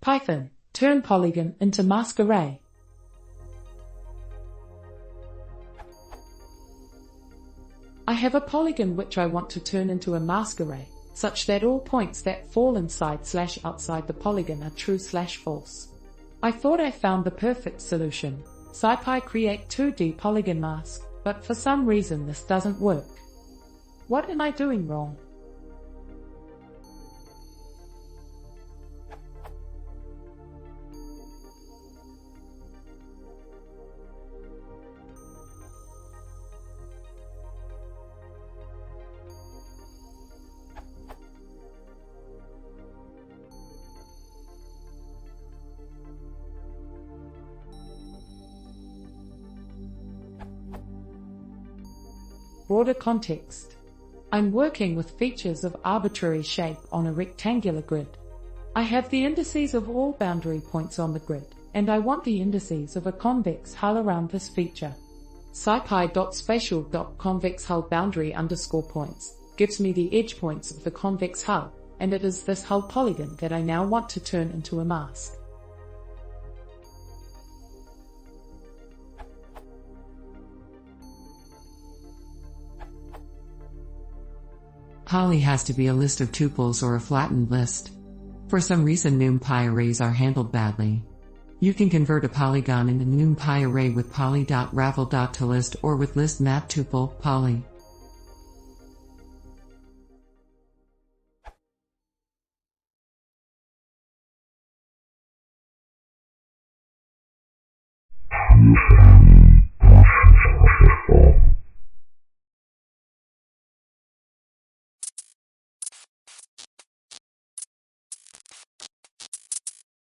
Python, turn polygon into mask array. I have a polygon which I want to turn into a mask array, such that all points that fall inside/outside the polygon are true/false. I thought I found the perfect solution. Scipy create 2D polygon mask, but for some reason this doesn't work. What am I doing wrong? Broader context. I'm working with features of arbitrary shape on a rectangular grid. I have the indices of all boundary points on the grid, and I want the indices of a convex hull around this feature. scipy.spatial.convexHullBoundary_points gives me the edge points of the convex hull, and it is this hull polygon that I now want to turn into a mask. Poly has to be a list of tuples or a flattened list. For some reason numpy arrays are handled badly. You can convert a polygon into numpy array with poly.ravel.toList or with list map tuple poly.